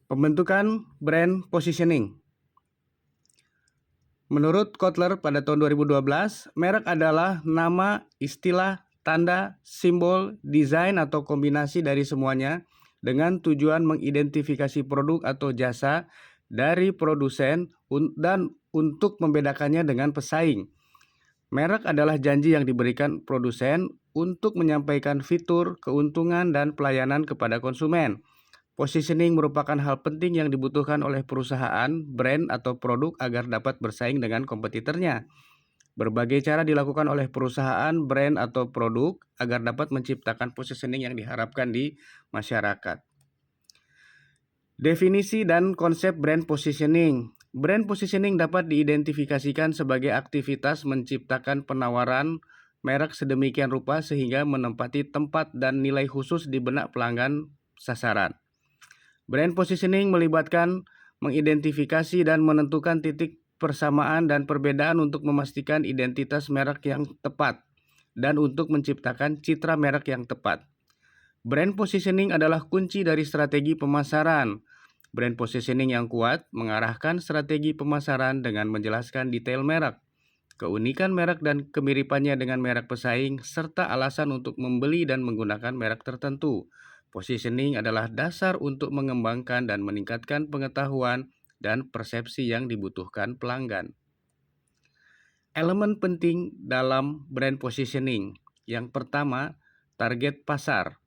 Pembentukan brand positioning. Menurut Kotler pada tahun 2012, merek adalah nama, istilah, tanda, simbol, desain atau kombinasi dari semuanya dengan tujuan mengidentifikasi produk atau jasa dari produsen dan untuk membedakannya dengan pesaing. Merek adalah janji yang diberikan produsen untuk menyampaikan fitur, keuntungan, dan pelayanan kepada konsumen. Positioning merupakan hal penting yang dibutuhkan oleh perusahaan, brand, atau produk agar dapat bersaing dengan kompetitornya. Berbagai cara dilakukan oleh perusahaan, brand, atau produk agar dapat menciptakan positioning yang diharapkan di masyarakat. Definisi dan konsep brand positioning. Brand positioning dapat diidentifikasikan sebagai aktivitas menciptakan penawaran merek sedemikian rupa sehingga menempati tempat dan nilai khusus di benak pelanggan sasaran. Brand positioning melibatkan mengidentifikasi dan menentukan titik persamaan dan perbedaan untuk memastikan identitas merek yang tepat dan untuk menciptakan citra merek yang tepat. Brand positioning adalah kunci dari strategi pemasaran. Brand positioning yang kuat mengarahkan strategi pemasaran dengan menjelaskan detail merek, keunikan merek dan kemiripannya dengan merek pesaing, serta alasan untuk membeli dan menggunakan merek tertentu. Positioning adalah dasar untuk mengembangkan dan meningkatkan pengetahuan dan persepsi yang dibutuhkan pelanggan. Elemen penting dalam brand positioning. Yang pertama, target pasar.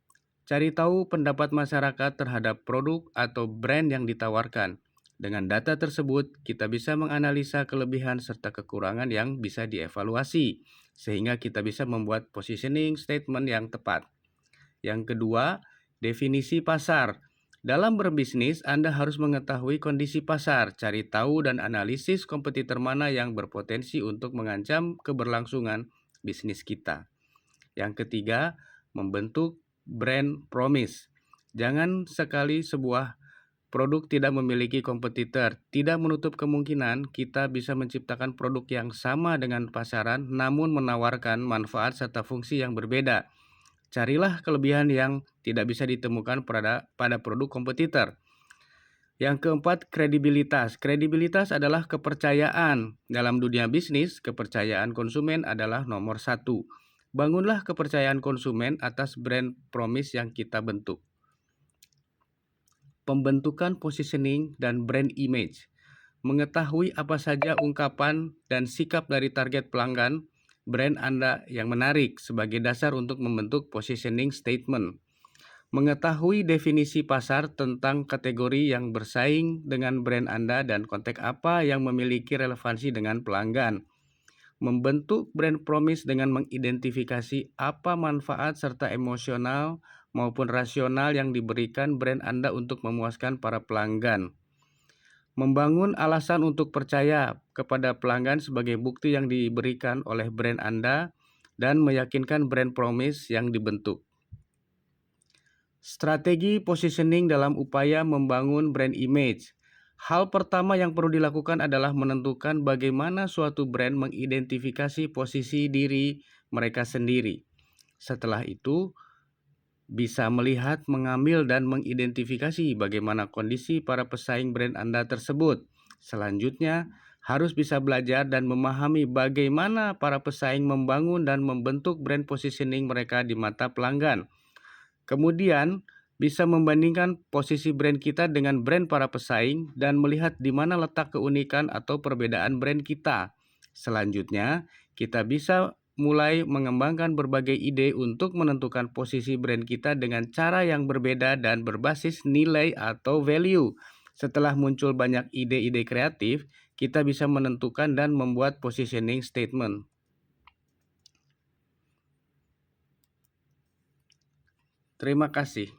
Cari tahu pendapat masyarakat terhadap produk atau brand yang ditawarkan. Dengan data tersebut, kita bisa menganalisa kelebihan serta kekurangan yang bisa dievaluasi, sehingga kita bisa membuat positioning statement yang tepat. Yang kedua, definisi pasar. Dalam berbisnis, Anda harus mengetahui kondisi pasar, cari tahu dan analisis kompetitor mana yang berpotensi untuk mengancam keberlangsungan bisnis kita. Yang ketiga, membentuk brand promise. Jangan sekali sebuah produk tidak memiliki kompetitor, tidak menutup kemungkinan kita bisa menciptakan produk yang sama dengan pasaran namun menawarkan manfaat serta fungsi yang berbeda. Carilah kelebihan yang tidak bisa ditemukan pada produk kompetitor. Yang keempat, kredibilitas. Kredibilitas adalah kepercayaan. Dalam dunia bisnis, kepercayaan konsumen adalah nomor satu. Bangunlah kepercayaan konsumen atas brand promise yang kita bentuk. Pembentukan positioning dan brand image. Mengetahui apa saja ungkapan dan sikap dari target pelanggan brand Anda yang menarik sebagai dasar untuk membentuk positioning statement. Mengetahui definisi pasar tentang kategori yang bersaing dengan brand Anda dan konteks apa yang memiliki relevansi dengan pelanggan. Membentuk brand promise dengan mengidentifikasi apa manfaat serta emosional maupun rasional yang diberikan brand Anda untuk memuaskan para pelanggan. Membangun alasan untuk percaya kepada pelanggan sebagai bukti yang diberikan oleh brand Anda dan meyakinkan brand promise yang dibentuk. Strategi positioning dalam upaya membangun brand image. Hal pertama yang perlu dilakukan adalah menentukan bagaimana suatu brand mengidentifikasi posisi diri mereka sendiri. Setelah itu, bisa melihat, mengambil, dan mengidentifikasi bagaimana kondisi para pesaing brand Anda tersebut. Selanjutnya, harus bisa belajar dan memahami bagaimana para pesaing membangun dan membentuk brand positioning mereka di mata pelanggan. Kemudian, bisa membandingkan posisi brand kita dengan brand para pesaing dan melihat di mana letak keunikan atau perbedaan brand kita. Selanjutnya, kita bisa mulai mengembangkan berbagai ide untuk menentukan posisi brand kita dengan cara yang berbeda dan berbasis nilai atau value. Setelah muncul banyak ide-ide kreatif, kita bisa menentukan dan membuat positioning statement. Terima kasih.